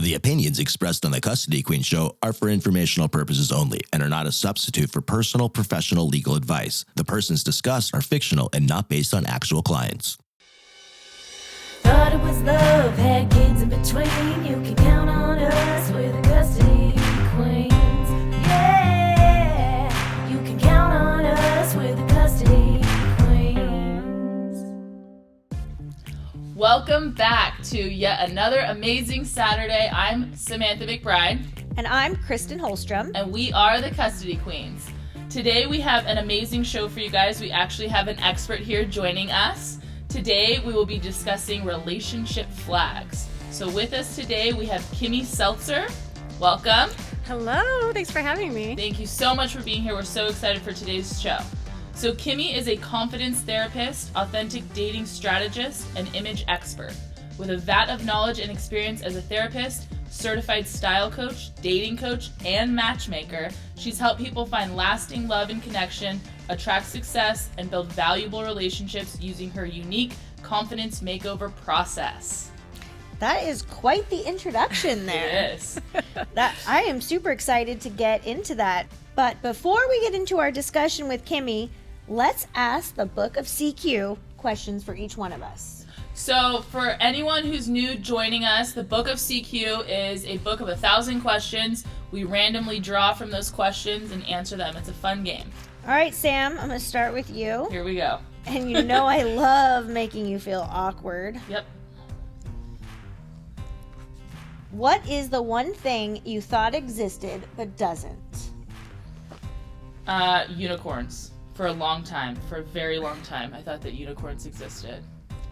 The opinions expressed on the Custody Queen Show are for informational purposes only and are not a substitute for personal, professional legal advice. The persons discussed are fictional and not based on actual clients. Thought it was love, had kids in between. You can count on us, we're the Custody Queens. Yeah, you can count on us, we're the Custody Queens. Welcome back to yet another amazing Saturday. I'm Samantha McBride. And I'm Kristen Holstrom. And we are the Custody Queens. Today we have an amazing show for you guys. We actually have an expert here joining us. Today we will be discussing relationship flags. So with us today we have Kimmy Seltzer. Welcome. Hello, thanks for having me. Thank you so much for being here. We're so excited for today's show. So Kimmy is a confidence therapist, authentic dating strategist, and image expert. With a vat of knowledge and experience as a therapist, certified style coach, dating coach, and matchmaker, she's helped people find lasting love and connection, attract success, and build valuable relationships using her unique confidence makeover process. That is quite the introduction there. It is. I am super excited to get into that. But before we get into our discussion with Kimmy, let's ask the Book of CQ questions for each one of us. So for anyone who's new joining us, the Book of CQ is a book of 1,000 questions. We randomly draw from those questions and answer them. It's a fun game. All right, Sam, I'm going to start with you. Here we go. And you know I love making you feel awkward. Yep. What is the one thing you thought existed but doesn't? Unicorns. For a long time. For a very long time. I thought that unicorns existed.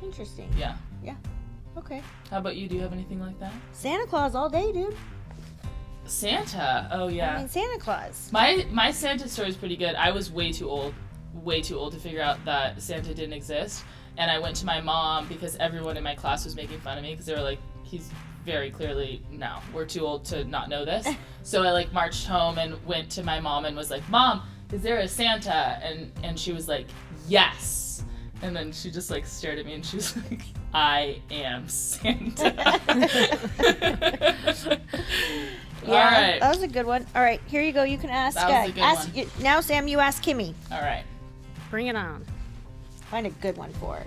Interesting. Yeah. Yeah. Okay. How about you? Do you have anything like that? Santa Claus all day, dude. Santa. Oh, yeah. I mean, Santa Claus. My Santa story is pretty good. I was way too old to figure out that Santa didn't exist. And I went to my mom because everyone in my class was making fun of me because they were like, he's very clearly, no, we're too old to not know this. So I marched home and went to my mom and was like, Mom, is there a Santa? And she was like, yes. And then she just stared at me and she was like, I am Santa. Yeah, all right. That was a good one. All right, here you go. You can ask. That was a good one. Now, Sam, you ask Kimmy. All right. Bring it on. Find a good one for her.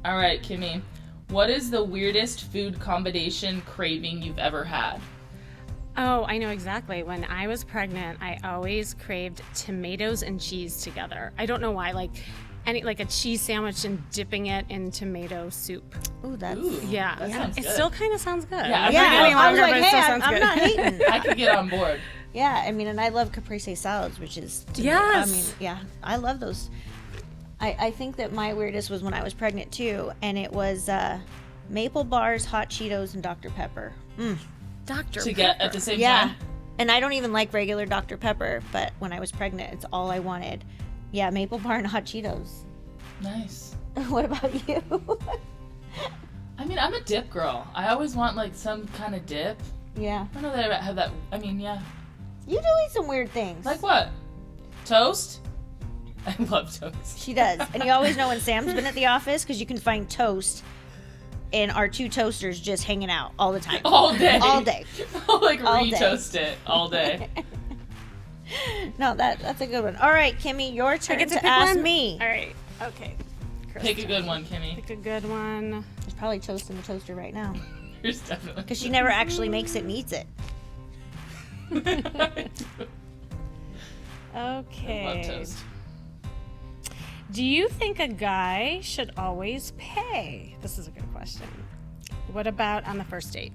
All right, Kimmy. What is the weirdest food combination craving you've ever had? Oh, I know exactly. When I was pregnant, I always craved tomatoes and cheese together. I don't know why. Like a cheese sandwich and dipping it in tomato soup. Ooh, that's... Yeah. That sounds It good. still kind of sounds good. Yeah, I was like, hey, I'm not hating. I could get on board. Yeah, I mean, and I love caprese salads, which is... Yes. I mean, yeah, I love those. I think that my weirdest was when I was pregnant, too, and it was maple bars, hot Cheetos, and Dr. Pepper. Dr. To Pepper. get at the same Yeah, time? and I don't even like regular Dr. Pepper, but when I was pregnant, it's all I wanted. Yeah, maple bar and hot Cheetos. Nice. What about you? I mean, I'm a dip girl. I always want some kind of dip. Yeah. I don't know that I have that. I mean, yeah. You do eat some weird things. Like what? Toast? I love toast. She does. And you always know when Sam's been at the office because you can find toast in our two toasters just hanging out all the time. All day. All day. I'll All day. re-toast it all day. No, that's a good one. All right, Kimmy, your turn I get to pick ask one? me. All right. Okay. Pick a good one, Kimmy. Pick a good one. There's probably toast in the toaster right now There's definitely. because she never actually makes it and eats it. Okay. I love toast. Do you think a guy should always pay? This is a good question. What about on the first date?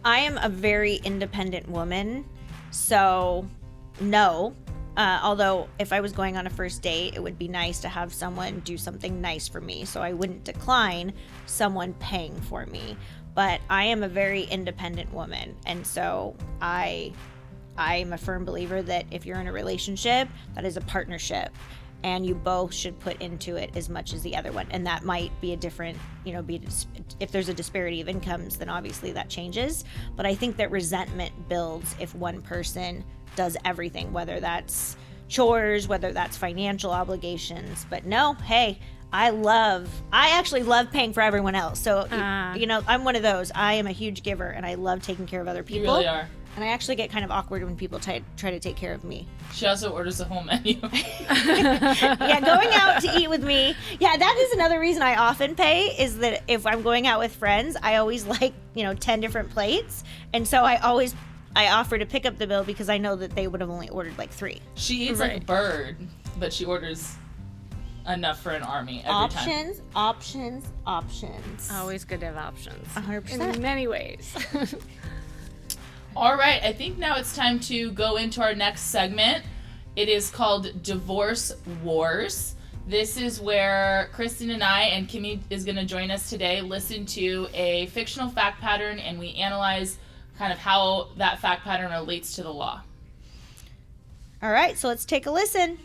I am a very independent woman, so no. Although if I was going on a first date, it would be nice to have someone do something nice for me, so I wouldn't decline someone paying for me. But I am a very independent woman, and so I'm a firm believer that if you're in a relationship, that is a partnership, and you both should put into it as much as the other one. And that might be a different, if there's a disparity of incomes, then obviously that changes. But I think that resentment builds if one person does everything, whether that's chores, whether that's financial obligations. But no, hey, I actually love paying for everyone else. So, I'm one of those. I am a huge giver, and I love taking care of other people. You really are. And I actually get kind of awkward when people try to take care of me. She also orders a whole menu. Yeah, going out to eat with me. Yeah, that is another reason I often pay, is that if I'm going out with friends, I always like, 10 different plates. And so I offer to pick up the bill because I know that they would have only ordered like 3. She eats like a bird, but she orders enough for an army every time. Options. Always good to have options. 100%. In many ways. All right, I think now it's time to go into our next segment. It is called Divorce Wars. This is where Kristen and I, and Kimmy is going to join us today, listen to a fictional fact pattern, and we analyze kind of how that fact pattern relates to the law. All right, so let's take a listen.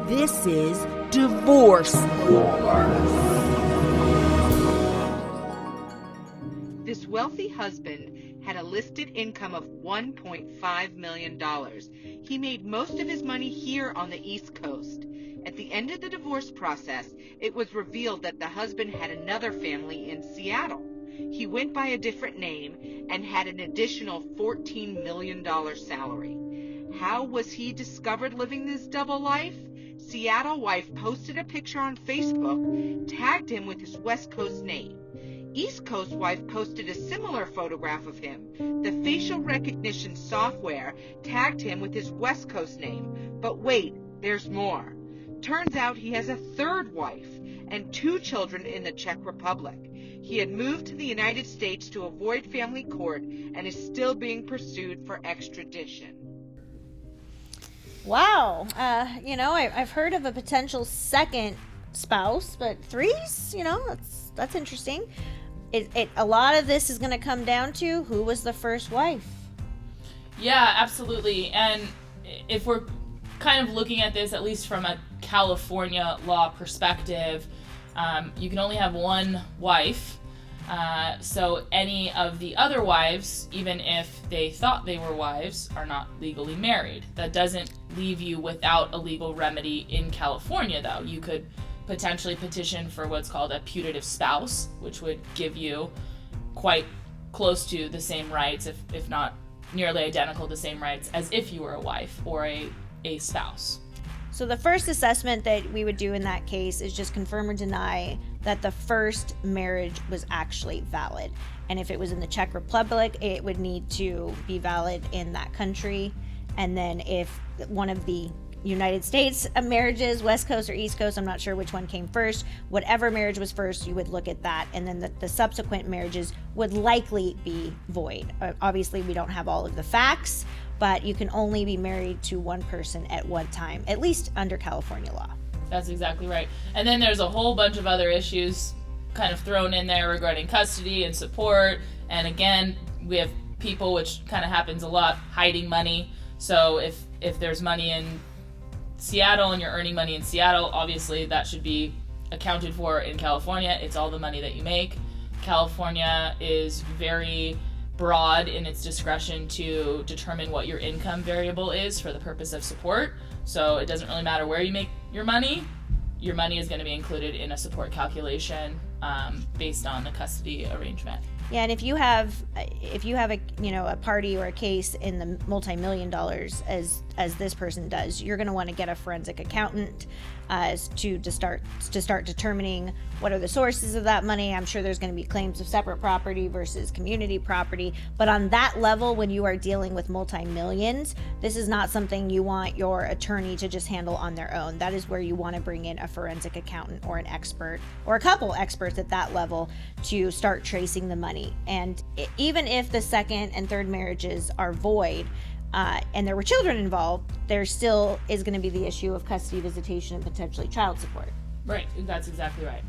This is Divorce Wars. This wealthy husband had a listed income of $1.5 million. He made most of his money here on the East Coast. At the end of the divorce process, it was revealed that the husband had another family in Seattle. He went by a different name and had an additional $14 million salary. How was he discovered living this double life? Seattle wife posted a picture on Facebook, tagged him with his West Coast name. East Coast wife posted a similar photograph of him. The facial recognition software tagged him with his West Coast name. But wait, there's more. Turns out he has a third wife and 2 children in the Czech Republic. He had moved to the United States to avoid family court and is still being pursued for extradition. Wow. I've heard of a potential second spouse, but 3s, that's interesting. A lot of this is going to come down to who was the first wife. Yeah, absolutely. And if we're kind of looking at this, at least from a California law perspective, you can only have one wife. So any of the other wives, even if they thought they were wives, are not legally married. That doesn't leave you without a legal remedy in California, though. You could potentially petition for what's called a putative spouse, which would give you quite close to the same rights, if not nearly identical to the same rights as if you were a wife or a spouse. So the first assessment that we would do in that case is just confirm or deny that the first marriage was actually valid. And if it was in the Czech Republic, it would need to be valid in that country. And then if one of the United States marriages, West Coast or East Coast, I'm not sure which one came first, whatever marriage was first, you would look at that, and then the subsequent marriages would likely be void. Obviously, we don't have all of the facts, but you can only be married to one person at one time, at least under California law. That's exactly right. And then there's a whole bunch of other issues kind of thrown in there regarding custody and support. And again, we have people, which kind of happens a lot, hiding money. So if there's money in Seattle and you're earning money in Seattle, obviously that should be accounted for in California. It's all the money that you make. California is very broad in its discretion to determine what your income variable is for the purpose of support. So it doesn't really matter where you make your money is going to be included in a support calculation based on the custody arrangement. Yeah, and if you have a party or a case in the multi-million dollars as this person does, you're going to want to get a forensic accountant to start determining what are the sources of that money. I'm sure there's going to be claims of separate property versus community property, but on that level, when you are dealing with multi-millions, this is not something you want your attorney to just handle on their own. That is where you want to bring in a forensic accountant or an expert or a couple experts at that level to start tracing the money. And even if the second and third marriages are void, and there were children involved, there still is going to be the issue of custody, visitation, and potentially child support. Right, that's exactly right.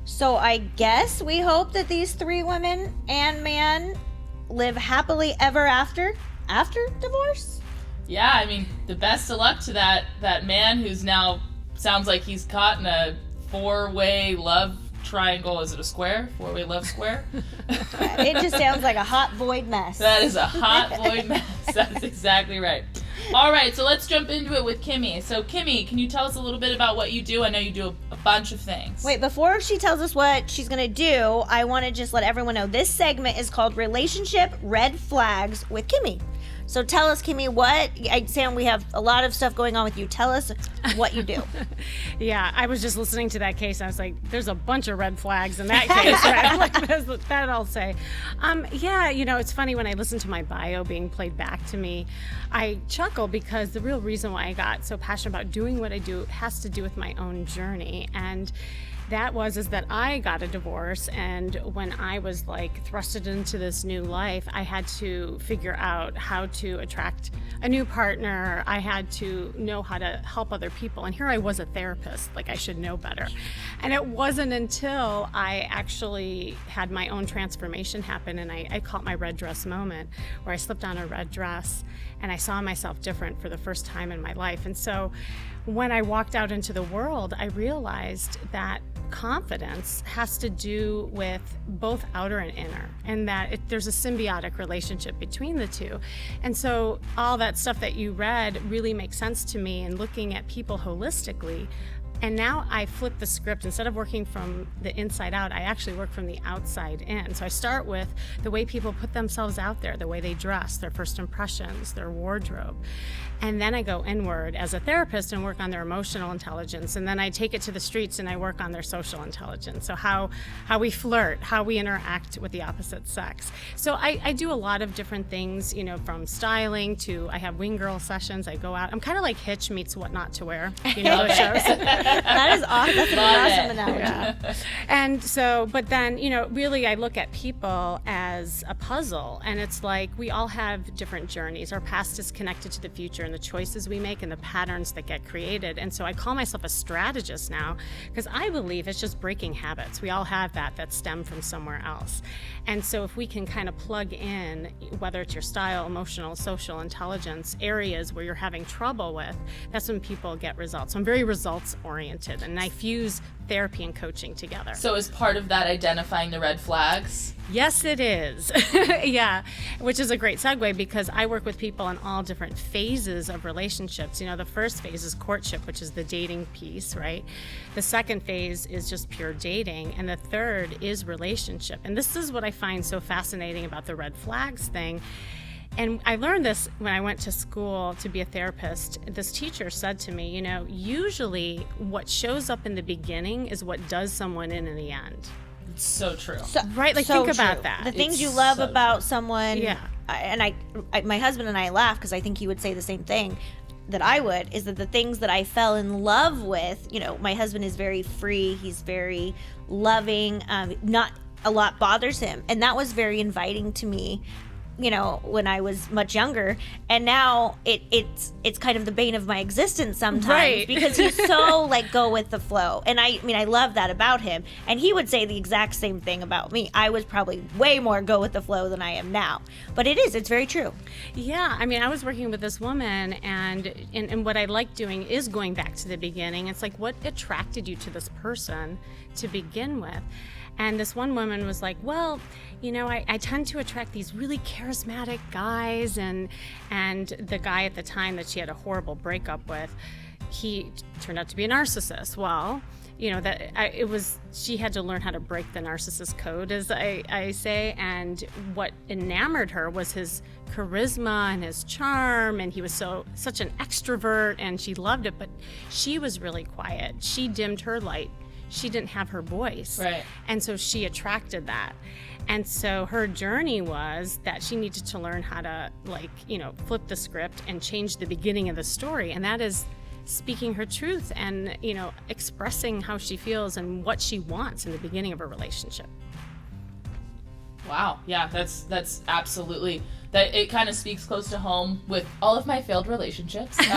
So I guess we hope that these 3 women and man live happily ever after divorce. Yeah, I mean, the best of luck to that man who's now sounds like he's caught in a 4-way love triangle. Is it a square? 4-way love square? It just sounds like a hot void mess. That is a hot void mess. That's exactly right. All right, so let's jump into it with Kimmy. So, Kimmy, can you tell us a little bit about what you do? I know you do a bunch of things. Wait, before she tells us what she's going to do, I want to just let everyone know this segment is called Relationship Red Flags with Kimmy. So tell us, Kimmy, Sam, we have a lot of stuff going on with you. Tell us what you do. Yeah, I was just listening to that case. And I was like, there's a bunch of red flags in that case. Right? Like, that I'll say. Yeah, it's funny when I listen to my bio being played back to me, I chuckle because the real reason why I got so passionate about doing what I do has to do with my own journey. And that is that I got a divorce, and when I was thrusted into this new life, I had to figure out how to attract a new partner. I had to know how to help other people, and here I was a therapist, I should know better. And it wasn't until I actually had my own transformation happen, and I call it my red dress moment, where I slipped on a red dress and I saw myself different for the first time in my life. And so when I walked out into the world, I realized that confidence has to do with both outer and inner, and that there's a symbiotic relationship between the two. And so all that stuff that you read really makes sense to me in looking at people holistically. And now I flip the script. Instead of working from the inside out, I actually work from the outside in. So I start with the way people put themselves out there, the way they dress, their first impressions, their wardrobe. And then I go inward as a therapist and work on their emotional intelligence. And then I take it to the streets and I work on their social intelligence. So how we flirt, how we interact with the opposite sex. So I do a lot of different things, from styling to I have wing girl sessions. I go out. I'm kind of like Hitch meets What Not to Wear. You know those shows? That is awesome. That's an awesome analogy. Yeah. And so, but then, really I look at people as a puzzle, and it's like we all have different journeys. Our past is connected to the future and the choices we make and the patterns that get created. And so I call myself a strategist now because I believe it's just breaking habits. We all have that stem from somewhere else. And so if we can kind of plug in, whether it's your style, emotional, social intelligence, areas where you're having trouble with, that's when people get results. So I'm very results oriented, and I fuse therapy and coaching together. So is part of that identifying the red flags? Yes, it is. Yeah, which is a great segue because I work with people in all different phases of relationships. The first phase is courtship, which is the dating piece, right? The second phase is just pure dating, and the third is relationship. And this is what I find so fascinating about the red flags thing. And I learned this when I went to school to be a therapist. This teacher said to me, usually what shows up in the beginning is what does someone in the end. It's so true. Right? Think about that. The things you love about someone. Yeah. And my husband and I laugh because I think he would say the same thing that I would, is that the things that I fell in love with, my husband is very free. He's very loving. Not a lot bothers him. And that was very inviting to me, when I was much younger, and now it's kind of the bane of my existence sometimes, right? Because he's so go with the flow, and I love that about him. And he would say the exact same thing about me. I was probably way more go with the flow than I am now, but it's very true. Yeah, I was working with this woman, and what I like doing is going back to the beginning. It's like, what attracted you to this person to begin with? And this one woman was like, well, I tend to attract these really charismatic guys, and the guy at the time that she had a horrible breakup with, he turned out to be a narcissist. Well, she had to learn how to break the narcissist code, as I say, and what enamored her was his charisma and his charm, and he was such an extrovert, and she loved it, but she was really quiet. She dimmed her light. She didn't have her voice. Right. And so she attracted that. And so her journey was that she needed to learn how to flip the script and change the beginning of the story. And that is speaking her truth and, expressing how she feels and what she wants in the beginning of a relationship. Wow. Yeah, that's absolutely, that it kind of speaks close to home with all of my failed relationships. But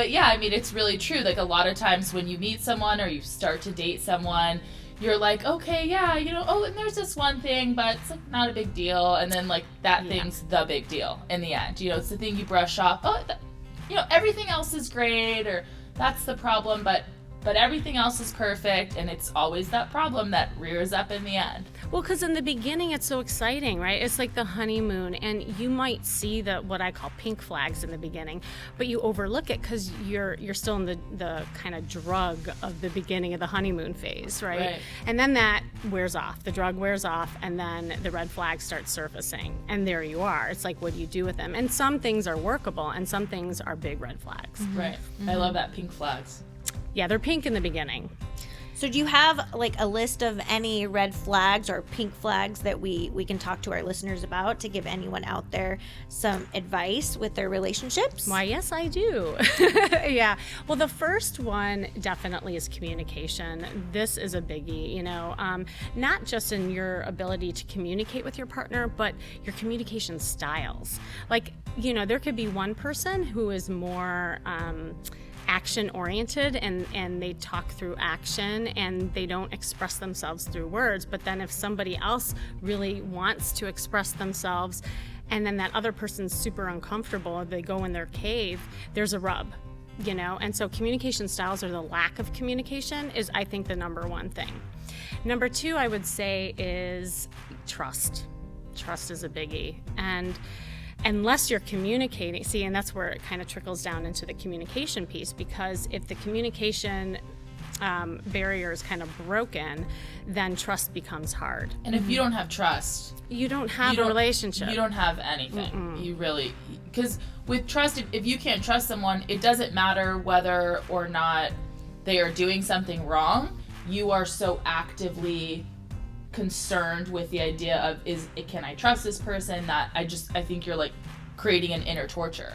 yeah, it's really true. A lot of times when you meet someone or you start to date someone, you're like, okay, yeah, and there's this one thing, but it's not a big deal. And then that thing's the big deal in the end. It's the thing you brush off. Oh, everything else is great, or that's the problem, but but everything else is perfect, and it's always that problem that rears up in the end. Well, because in the beginning it's so exciting, right? It's like the honeymoon, and you might see the what I call pink flags in the beginning, but you overlook it because you're still in the kind of drug of the beginning of the honeymoon phase, right? And then that wears off, the drug wears off, and then the red flags start surfacing, and there you are. It's like, what do you do with them? And some things are workable, and some things are big red flags. Right. I love that, pink flags. Yeah, they're pink in the beginning. So do you have like a list of any red flags or pink flags that we can talk to our listeners about to give anyone out there some advice with their relationships? Why, yes, I do. Yeah. Well, the first one definitely is communication. This is a biggie, you know, not just in your ability to communicate with your partner, but your communication styles. Like, you know, there could be one person who is more action oriented and they talk through action and they don't express themselves through words, but then if somebody else really wants to express themselves and then that other person's super uncomfortable, they go in their cave, there's a rub, you know. And so communication styles, or the lack of communication, is I think the number one thing. Number two, I would say, is trust. Trust is a biggie. And unless you're communicating, see, and that's where it kind of trickles down into the communication piece, because if the communication barrier is kind of broken, then trust becomes hard. And if you don't have trust, you don't have a relationship. You don't have anything. You really, because with trust, if you can't trust someone, it doesn't matter whether or not they are doing something wrong. You are so actively concerned with the idea of, can I trust this person, that I think you're like creating an inner torture.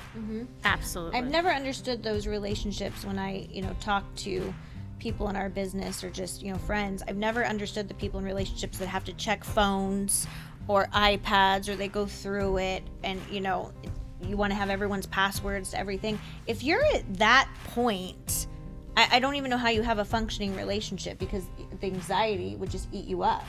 Absolutely. I've never understood those relationships when I, talk to people in our business or just, friends. I've never understood the people in relationships that have to check phones or iPads, or they go through it and, you want to have everyone's passwords to everything. If you're at that point, I don't even know how you have a functioning relationship, because the anxiety would just eat you up.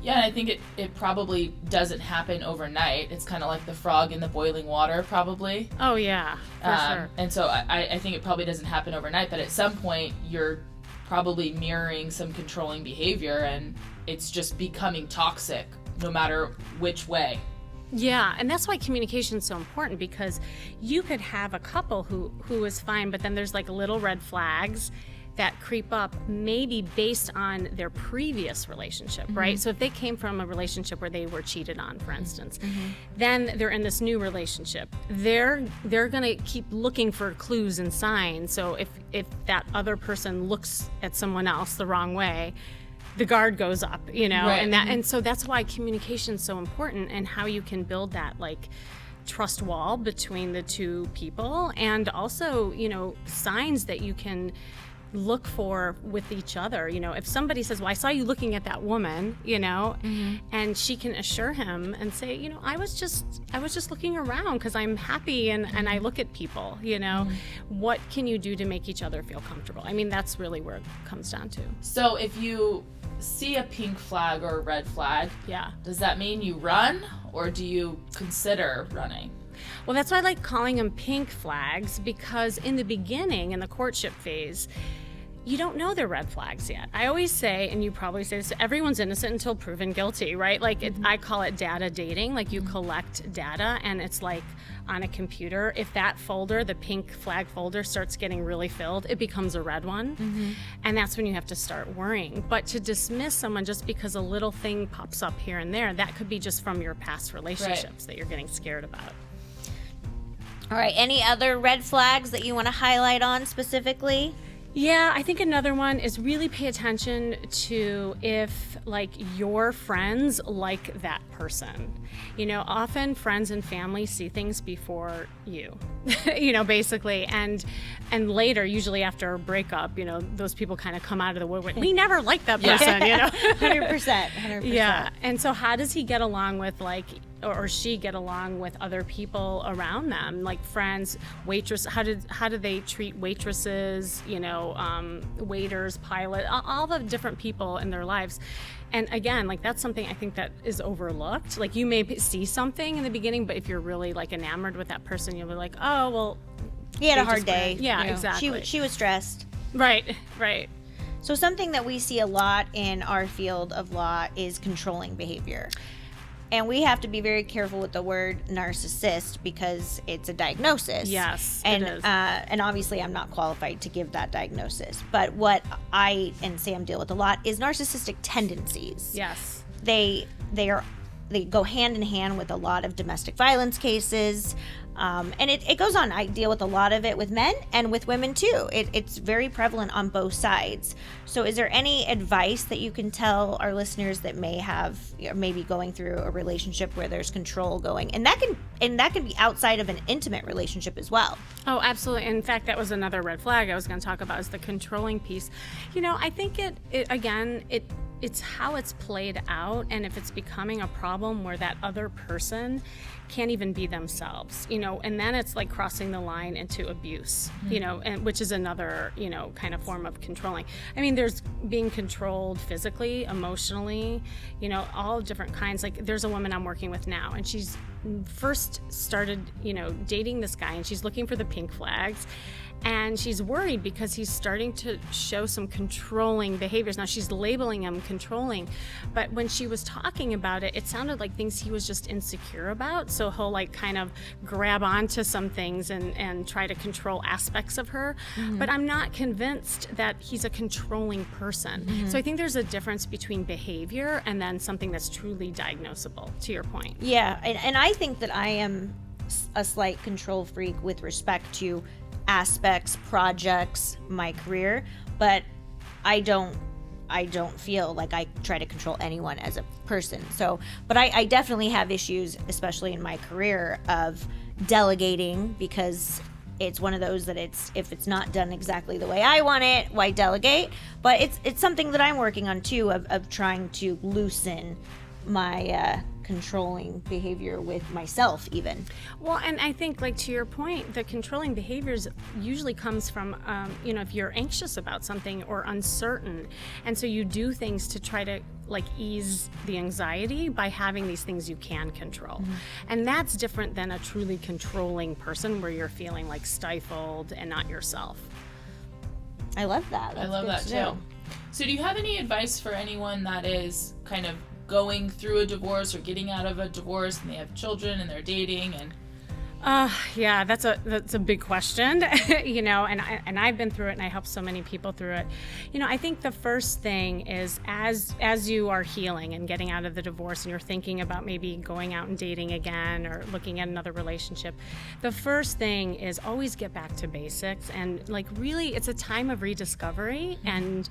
Yeah, and I think it probably doesn't happen overnight. It's kind of like the frog in the boiling water, probably. Oh, yeah, for sure. And so I think it probably doesn't happen overnight, but at some point you're probably mirroring some controlling behavior, and it's just becoming toxic no matter which way. Yeah, and that's why communication is so important, because you could have a couple who is fine, but then there's like little red flags that creep up, maybe based on their previous relationship, right? So if they came from a relationship where they were cheated on, for instance, then they're in this new relationship. They're gonna keep looking for clues and signs. So if that other person looks at someone else the wrong way, the guard goes up, right. And so that's why communication is so important, and how you can build that like trust wall between the two people, and also signs that you can look for with each other. If somebody says, well, I saw you looking at that woman, and she can assure him and say, I was just looking around because I'm happy and I look at people, what can you do to make each other feel comfortable? I mean, that's really where it comes down to. So if you see a pink flag or a red flag, does that mean you run, or do you consider running? Well, that's why I like calling them pink flags, because in the beginning, in the courtship phase, you don't know they're red flags yet. I always say, and you probably say this, everyone's innocent until proven guilty, right? Like I call it data dating. Like you collect data, and it's like on a computer. If that folder, the pink flag folder, starts getting really filled, it becomes a red one. And that's when you have to start worrying. But to dismiss someone just because a little thing pops up here and there, that could be just from your past relationships that you're getting scared about. All right, any other red flags that you want to highlight on specifically? Yeah, I think another one is really pay attention to if like your friends like that person. Often friends and family see things before you, basically, and later, usually after a breakup, those people kind of come out of the woodwork. We never liked that person, 100%. Yeah, and so how does he get along with or she get along with other people around them, like friends, waitress? How do they treat waitresses, waiters, pilot, all the different people in their lives? And again, like that's something I think that is overlooked. Like you may see something in the beginning, but if you're really like enamored with that person, you'll be like, oh well, he had a hard day. Yeah, exactly. She was stressed. Right. So something that we see a lot in our field of law is controlling behavior. And we have to be very careful with the word narcissist because it's a diagnosis. Yes, and it is. And obviously I'm not qualified to give that diagnosis. But what I and Sam deal with a lot is narcissistic tendencies. Yes. They go hand in hand with a lot of domestic violence cases. And it goes on. I deal with a lot of it with men and with women too. It's very prevalent on both sides. So is there any advice that you can tell our listeners that maybe going through a relationship where there's control going? And that can be outside of an intimate relationship as well. Oh, absolutely. In fact, that was another red flag I was going to talk about, is the controlling piece. I think it's how it's played out, and if it's becoming a problem where that other person can't even be themselves, and then it's like crossing the line into abuse, and which is another, kind of form of controlling. I mean, there's being controlled physically, emotionally, all different kinds. Like, there's a woman I'm working with now, and she's first started, dating this guy, and she's looking for the pink flags. And she's worried because he's starting to show some controlling behaviors. Now, she's labeling him controlling, but when she was talking about it, it sounded like things he was just insecure about. So he'll like kind of grab onto some things and try to control aspects of her. Mm-hmm. But I'm not convinced that he's a controlling person. Mm-hmm. So I think there's a difference between behavior and then something that's truly diagnosable, to your point. Yeah, and I think that I am a slight control freak with respect to aspects, projects, my career, but I don't feel like I try to control anyone as a person. So, but I definitely have issues, especially in my career, of delegating, because it's one of those that if it's not done exactly the way I want it, why delegate? But it's something that I'm working on too, of trying to loosen my controlling behavior with myself even. Well, and I think, like, to your point, the controlling behaviors usually comes from, if you're anxious about something or uncertain, and so you do things to try to like ease the anxiety by having these things you can control. Mm-hmm. And that's different than a truly controlling person where you're feeling like stifled and not yourself. I love that. That's I love that too. So do you have any advice for anyone that is kind of going through a divorce or getting out of a divorce and they have children and they're dating and yeah, that's a big question, and I've been through it, and I help so many people through it. I think the first thing is as you are healing and getting out of the divorce and you're thinking about maybe going out and dating again or looking at another relationship, the first thing is always get back to basics, and like really it's a time of rediscovery and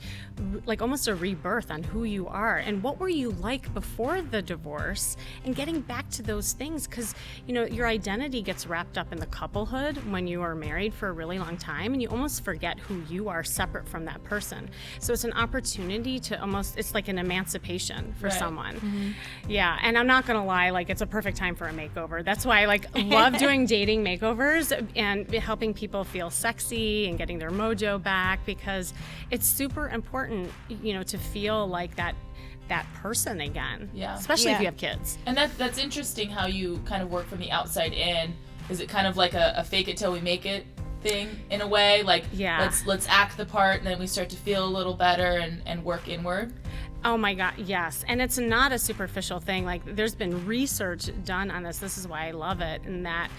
like almost a rebirth on who you are and what were you like before the divorce, and getting back to those things, because your identity gets wrapped up in the couplehood when you are married for a really long time, and you almost forget who you are separate from that person. So it's an opportunity to it's like an emancipation for someone. Mm-hmm. Yeah, and I'm not gonna lie, like, it's a perfect time for a makeover. That's why I love doing dating makeovers and helping people feel sexy and getting their mojo back, because it's super important, to feel like that person again. Yeah. Especially if you have kids. And that's interesting how you kind of work from the outside in. Is it kind of like a fake it till we make it thing in a way? Like, let's act the part, and then we start to feel a little better and work inward? Oh my God, yes. And it's not a superficial thing. Like, there's been research done on this. This is why I love it. And that,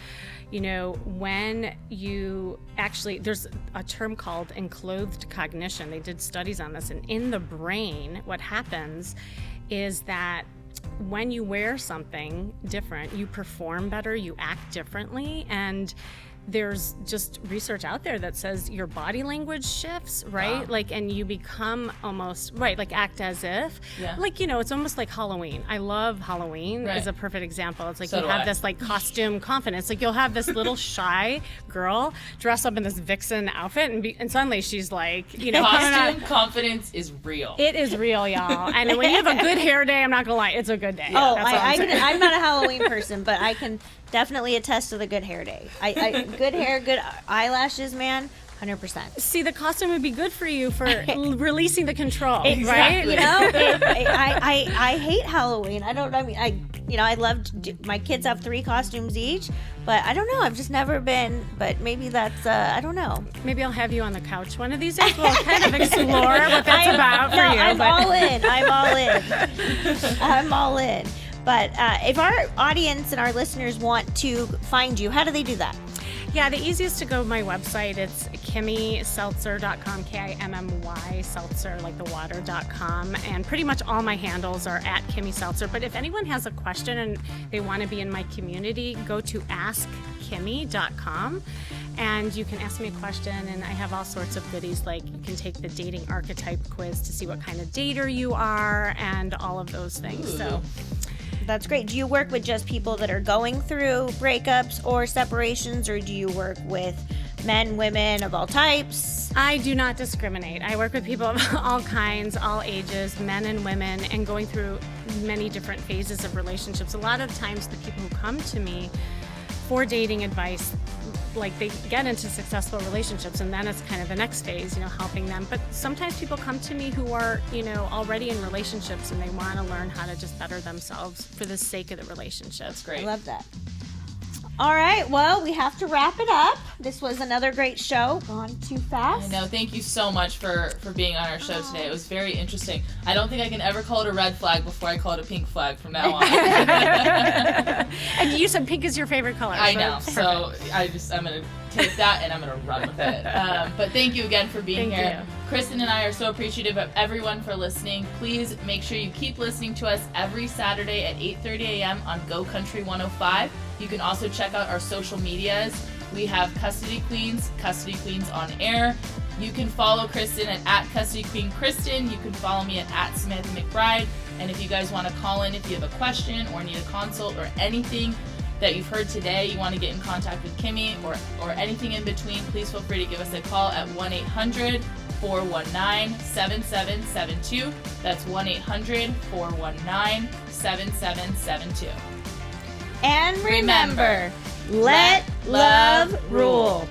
when you actually, there's a term called enclothed cognition. They did studies on this. And in the brain, what happens is that when you wear something different, you perform better, you act differently, and there's just research out there that says your body language shifts, right? Wow. Like, and you become almost, like act as if. Yeah. Like, it's almost like Halloween. I love Halloween is a perfect example. It's like you have this like costume confidence. Like, you'll have this little shy girl dress up in this vixen outfit and suddenly she's like, costume confidence is real. It is real, y'all. And when you have a good hair day, I'm not gonna lie, it's a good day. Oh, I'm not a Halloween person, but I can definitely attest to the good hair day. I good hair, good eyelashes, man. 100%. See, the costume would be good for you for releasing the control, Exactly. right? I hate Halloween. I loved, my kids have 3 costumes each, but I don't know. I've just never been, but maybe that's, I don't know. Maybe I'll have you on the couch one of these days. We'll kind of explore what that's about for you. I'm all in. But if our audience and our listeners want to find you, how do they do that? Yeah, the easiest to go to my website. It's KimmySeltzer.com, Kimmy Seltzer, like the water.com. And pretty much all my handles are at Kimmy Seltzer. But if anyone has a question and they want to be in my community, go to askkimmy.com. And you can ask me a question, and I have all sorts of goodies, like you can take the dating archetype quiz to see what kind of dater you are, and all of those things. So That's great. Do you work with just people that are going through breakups or separations, or do you work with men, women of all types? I do not discriminate. I work with people of all kinds, all ages, men and women, and going through many different phases of relationships. A lot of times the people who come to me for dating advice, like they get into successful relationships, and then it's kind of the next phase, helping them. But sometimes people come to me who are, already in relationships, and they want to learn how to just better themselves for the sake of the relationship. That's great. I love that. All right, well, we have to wrap it up. This was another great show. Gone too fast. I know. Thank you so much for being on our show today. It was very interesting. I don't think I can ever call it a red flag before I call it a pink flag from now on. And you said pink is your favorite color. I know. So I'm going to take that and I'm going to run with it. But thank you again for being Thank here. you. Kristen and I are so appreciative of everyone for listening. Please make sure you keep listening to us every Saturday at 8:30 a.m. on Go Country 105. You can also check out our social medias. We have Custody Queens on air. You can follow Kristen at Custody Queen Kristen. You can follow me at Samantha McBride. And if you guys want to call in if you have a question or need a consult or anything that you've heard today, you want to get in contact with Kimmy or anything in between, please feel free to give us a call at 1-800-419-7772. That's 1-800-419-7772. And remember, let love rule.